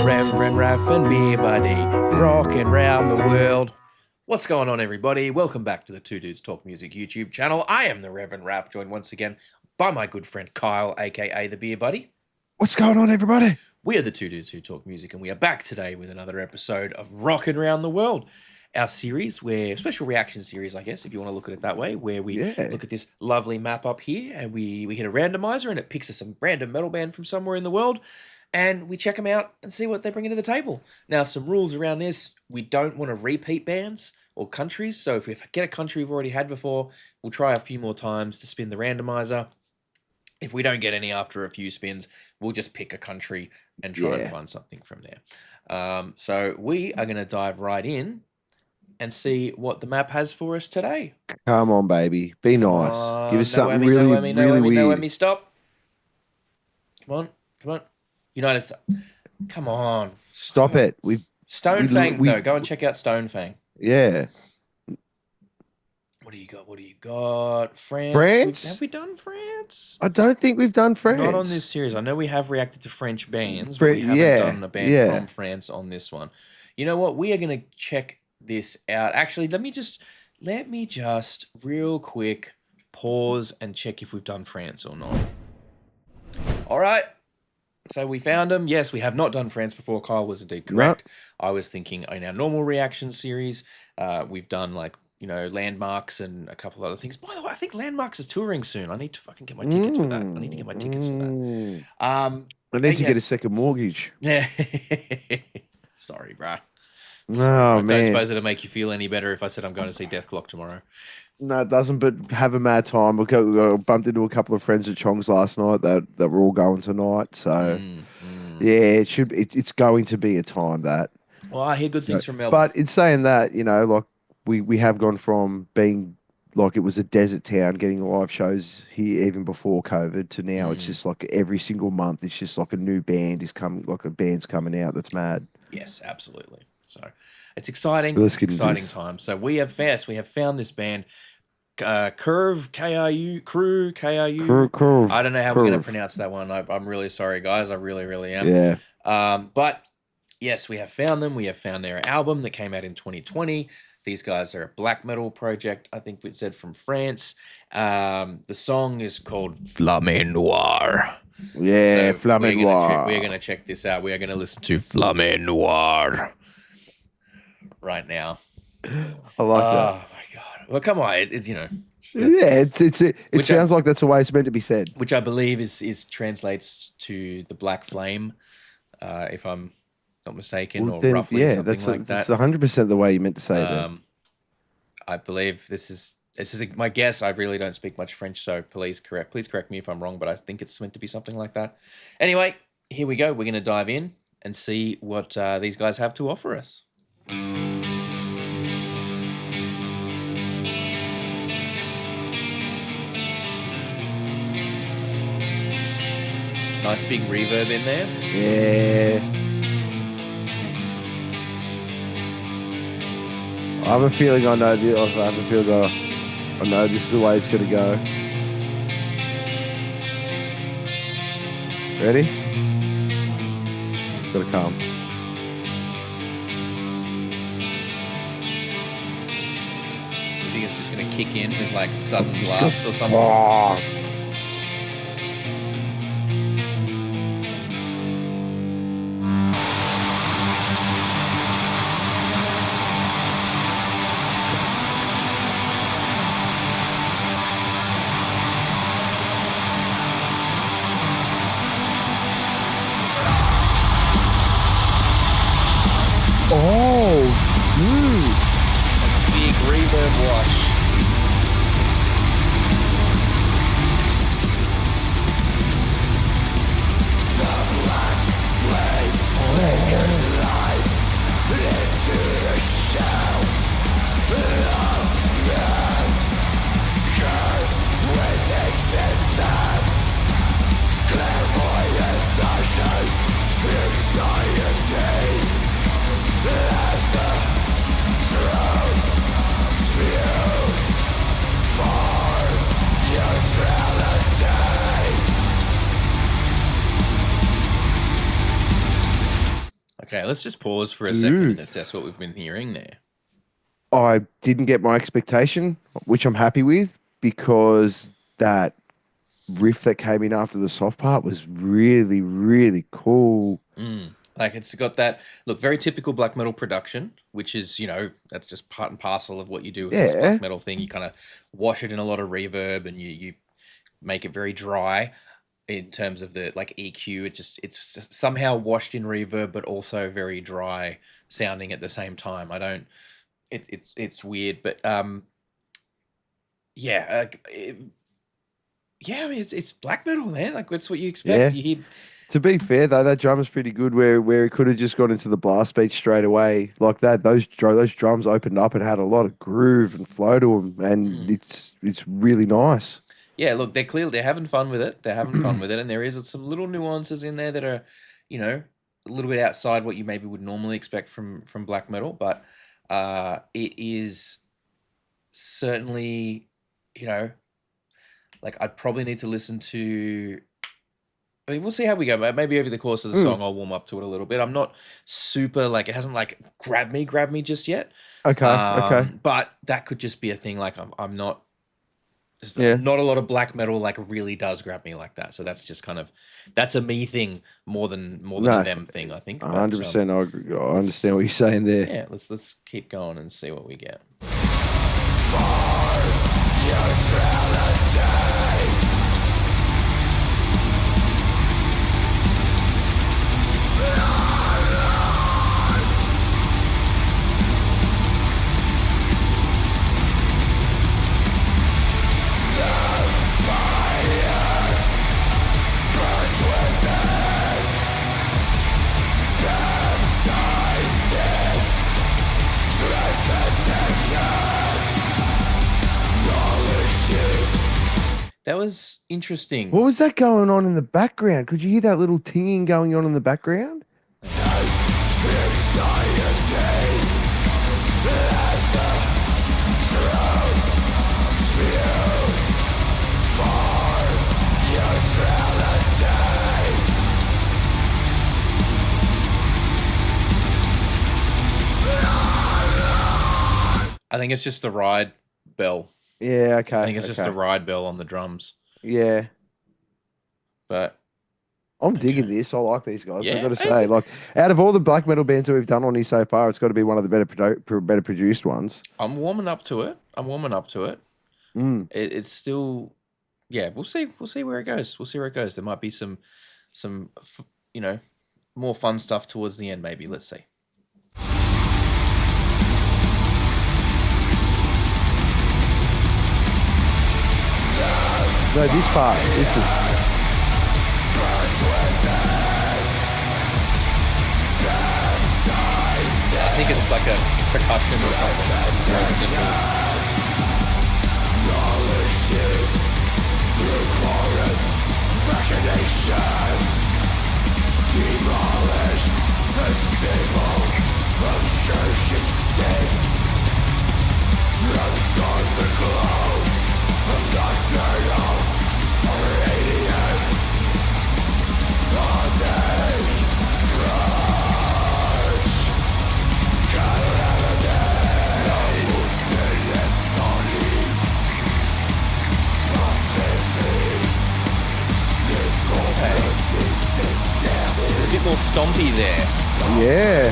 Reverend Raff and Beer Buddy, rocking round the world. What's going on, everybody? Welcome back to the Two Dudes Talk Music YouTube channel. I am the Reverend Raff, joined once again by my good friend Kyle, aka the Beer Buddy. What's going on, everybody? We are the Two Dudes Who Talk Music, and we are back today with another episode of Rockin' Round the World, our series, special reaction series, I guess, if you want to look at it that way, where we look at this lovely map up here, and we hit a randomizer, and it picks us some random metal band from somewhere in the world, and we check them out and see what they bring to the table. Now, some rules around this: we don't want to repeat bands or countries, so if we get a country we've already had before, we'll try a few more times to spin the randomizer. If we don't get any after a few spins, we'll just pick a country and try and find something from there. So we are going to dive right in and see what the map has for us today. Come on, baby. Be nice. Give us something really weird. No whammy, stop. Come on. United States. Come on. Stop it. Stonefang, though. Go and check out Stonefang. Yeah. What do you got? France? Have we done France? I don't think we've done France. Not on this series. I know we have reacted to French bands, but we haven't done a band from France on this one. You know what? We are going to check this out. Actually, let me just real quick pause and check if we've done France or not. All right. So we found them. Yes, we have not done France before. Kyle was indeed correct. Nope. I was thinking in our normal reaction series, we've done Landmarks and a couple other things. By the way, I think Landmarks is touring soon. I need to fucking get my tickets for that. I need to get a second mortgage. Yeah. Sorry, bro. No, man. Don't suppose it'll make you feel any better if I said I'm going to see Death Clock tomorrow. No, it doesn't, but have a mad time. We bumped into a couple of friends at Chong's last night that were all going tonight. So, yeah, it's going to be a time that. Well, I hear good things from Melbourne. But in saying that, we have gone from being like it was a desert town, getting live shows here even before COVID, to now it's just like every single month, it's just like a new band is coming, like a band's coming out that's mad. Yes, absolutely. So it's exciting. It's exciting time. So we have found this band. Curve, K-R-U, Crew, K-R-U. Curve. I don't know how we're going to pronounce that one. I'm really sorry, guys. I really, really am. Yeah. But yes, we have found them. We have found their album that came out in 2020. These guys are a black metal project, I think we said, from France. The song is called Flamme Noir. Yeah, so Flamme Noir. We're going to check this out. We are going to listen to Flamme Noir right now. I like that. Oh, my God. Well, come on. It sounds like that's the way it's meant to be said. Which I believe is translates to the Black Flame, if I'm not mistaken, or roughly something like that. That's 100% the way you meant to say it. I believe this is my guess. I really don't speak much French, so please correct me if I'm wrong, but I think it's meant to be something like that. Anyway, here we go. We're going to dive in and see what these guys have to offer us. Nice big reverb in there. Yeah. I have a feeling I know this. I know this is the way it's going to go. Ready? Gotta come. You think it's just going to kick in with like a sudden blast or something? Oh. A big reverb wash. Okay, let's just pause for a second and assess what we've been hearing there. I didn't get my expectation, which I'm happy with, because that riff that came in after the soft part was really, really cool. Like it's got that look, very typical black metal production, which is, that's just part and parcel of what you do with this black metal thing. You kind of wash it in a lot of reverb and you make it very dry in terms of the like EQ. It's just somehow washed in reverb, but also very dry sounding at the same time. It's weird, but yeah, I mean it's black metal, man. Like that's what you expect. You hear. To be fair though, that drum is pretty good. Where he could have just gone into the blast beat straight away like that. Those drums opened up and had a lot of groove and flow to them, and it's really nice. Yeah, look, they're having fun with it. They're having fun with it, and there is some little nuances in there that are, a little bit outside what you maybe would normally expect from black metal, but it is certainly, like I'd probably need to listen to. I mean, we'll see how we go. Maybe over the course of the song, I'll warm up to it a little bit. I'm not super like it hasn't like grabbed me just yet. Okay. But that could just be a thing. Like I'm not. Not a lot of black metal like really does grab me like that. So that's just that's a me thing more than a them thing, I think. 100%. I agree. I understand what you're saying there. Yeah, let's keep going and see what we get. That was interesting. What was that going on in the background? Could you hear that little tinging going on in the background? I think it's just the ride bell. Yeah, okay. I think it's just a ride bell on the drums. Yeah. But I'm digging this. I like these guys. I've got to say, like, out of all the black metal bands that we've done on here so far, it's got to be one of the better produced ones. I'm warming up to it. It's still, we'll see where it goes. There might be some, more fun stuff towards the end. Maybe let's see. No, this part. This is. I think it's like a percussion or a bit more stompy there. Yeah.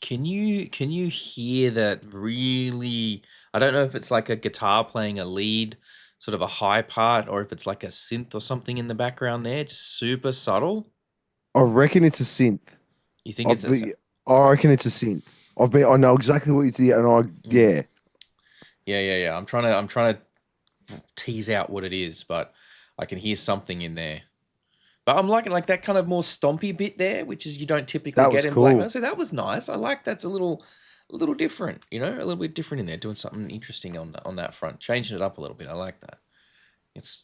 Can you hear that really? I don't know if it's like a guitar playing a lead, sort of a high part, or if it's like a synth or something in the background there, just super subtle. I reckon it's a synth. You think it's a I reckon it's a synth. I know exactly what you did, and Yeah. I'm trying to tease out what it is, but I can hear something in there. But I'm liking like that kind of more stompy bit there, which is you don't typically get in black metal. So that was nice. I like that's a little different, a little bit different in there, doing something interesting on that front, changing it up a little bit. I like that. It's.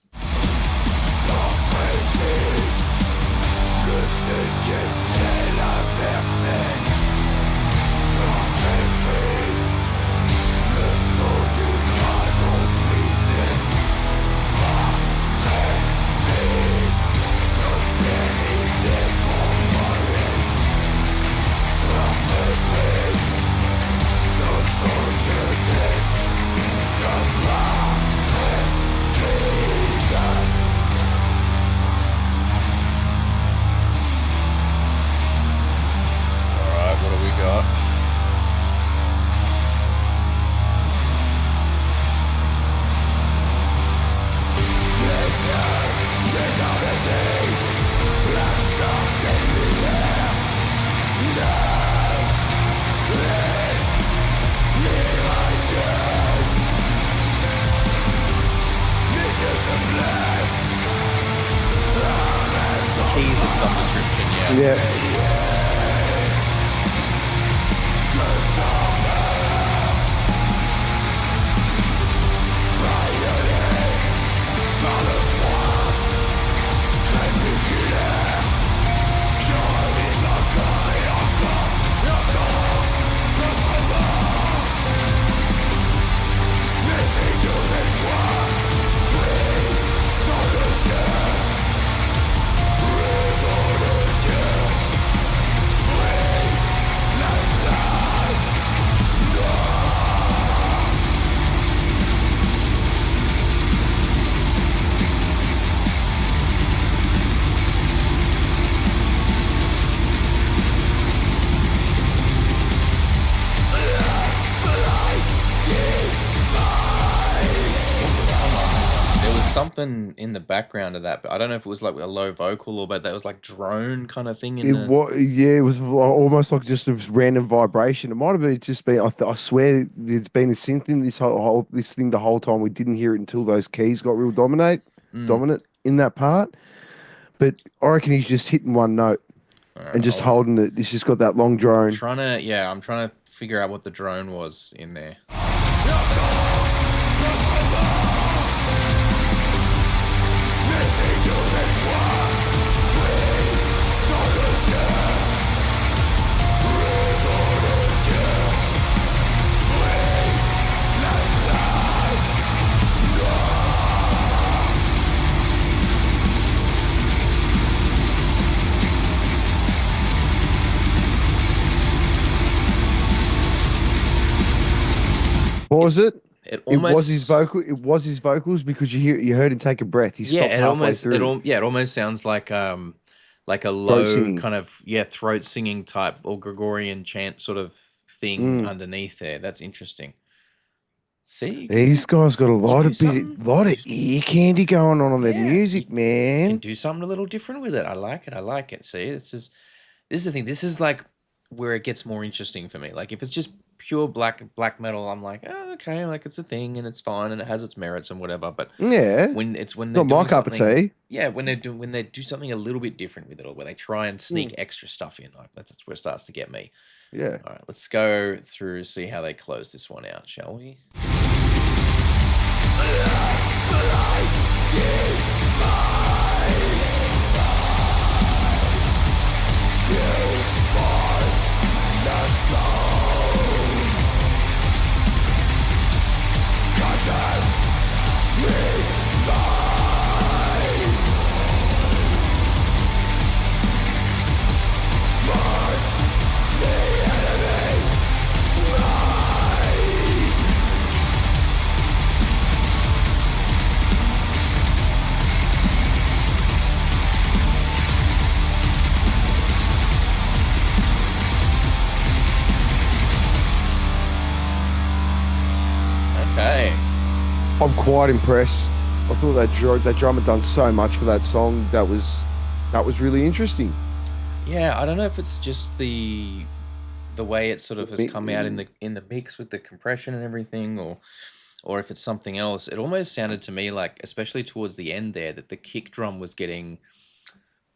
Yeah. Something in the background of that, but I don't know if it was like a low vocal or but that was like drone kind of thing in It the. was, yeah, it was almost like just a random vibration. It might have been just been. I swear, there's been a synth in this thing the whole time. We didn't hear it until those keys got real dominant in that part. But I reckon he's just hitting one note Right, and just holding it. He's just got that long drone. I'm trying to figure out what the drone was in there. What was it? It It almost was his vocal. It was his vocals because you heard him take a breath. He stopped halfway through. it almost sounds like a Throat low singing. kind of throat singing type or Gregorian chant sort of thing underneath there. That's interesting. See, These guys got a lot of something. ear candy going on their music, You can man. do something a little different with it. I like it. I like it. See, this is the thing. This is like where it gets more interesting for me. Like if it's just pure black metal, I'm like, oh, okay, like it's a thing and it's fine and it has its merits and whatever. But Yeah, when they're not my doing cup of something, tea. yeah, when they do something a little bit different with it, or where they try and sneak extra stuff in, like that's where it starts to get me. Yeah. All right, let's go through see how they close this one out, shall we? Okay. I'm quite impressed. I thought that drum had done so much for that song. That was really interesting. Yeah, I don't know if it's just the way it sort of has come out in the mix with the compression and everything, or if it's something else. It almost sounded to me like, especially towards the end there, that the kick drum was getting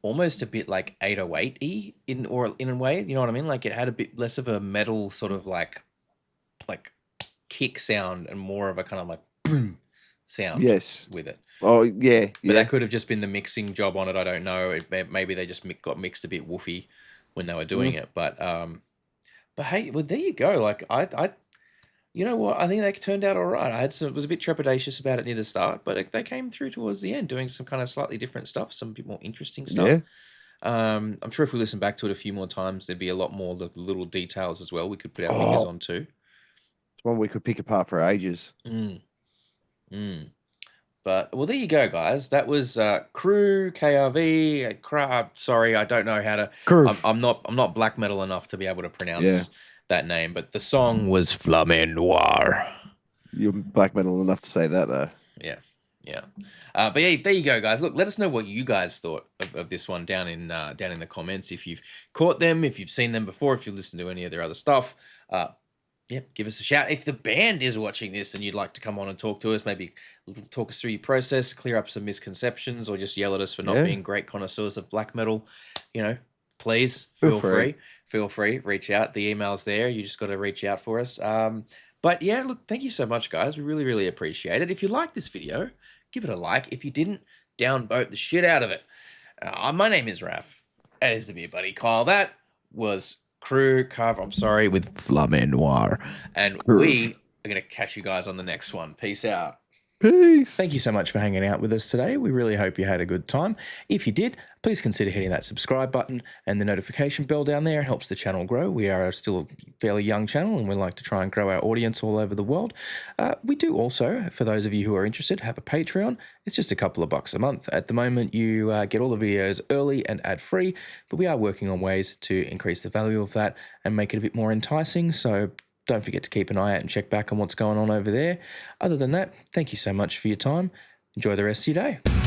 almost a bit like 808y in a way. You know what I mean? Like it had a bit less of a metal sort of like kick sound and more of a kind of like boom sound. Yes. With it. Oh yeah, but that could have just been the mixing job on it. I don't know. Maybe they just got mixed a bit woofy when they were doing it. But hey, well there you go. Like I you know what? I think they turned out all right. Was a bit trepidatious about it near the start, but they came through towards the end, doing some kind of slightly different stuff, some bit more interesting stuff. Yeah. I'm sure if we listen back to it a few more times, there'd be a lot more little details as well we could put our fingers on too. It's one we could pick apart for ages. But well, there you go, guys. That was Crew KRV. Sorry, I don't know how to. I'm not black metal enough to be able to pronounce that name. But the song was Flamme Noir. You're black metal enough to say that, though. Yeah. But yeah, there you go, guys. Look, let us know what you guys thought of this one down in the comments. If you've caught them, if you've seen them before, if you've listened to any of their other stuff. Give us a shout. If the band is watching this and you'd like to come on and talk to us, maybe talk us through your process, clear up some misconceptions, or just yell at us for not being great connoisseurs of black metal, please Feel feel free, reach out. The email's there. You just got to reach out for us. But yeah, look, thank you so much, guys. We really, really appreciate it. If you like this video, give it a like. If you didn't, downvote the shit out of it. My name is Raf. That is the beer buddy Kyle. That was Crew Cover, I'm sorry, with Flamme Noir. And we are going to catch you guys on the next one. Peace out. Peace. Thank you so much for hanging out with us today. We really hope you had a good time. If you did, please consider hitting that subscribe button and the notification bell down there. It helps the channel grow. We are still a fairly young channel and we like to try and grow our audience all over the world. We do also, for those of you who are interested, have a Patreon. It's just a couple of bucks a month. At the moment, you get all the videos early and ad-free, but we are working on ways to increase the value of that and make it a bit more enticing. So don't forget to keep an eye out and check back on what's going on over there. Other than that, thank you so much for your time. Enjoy the rest of your day.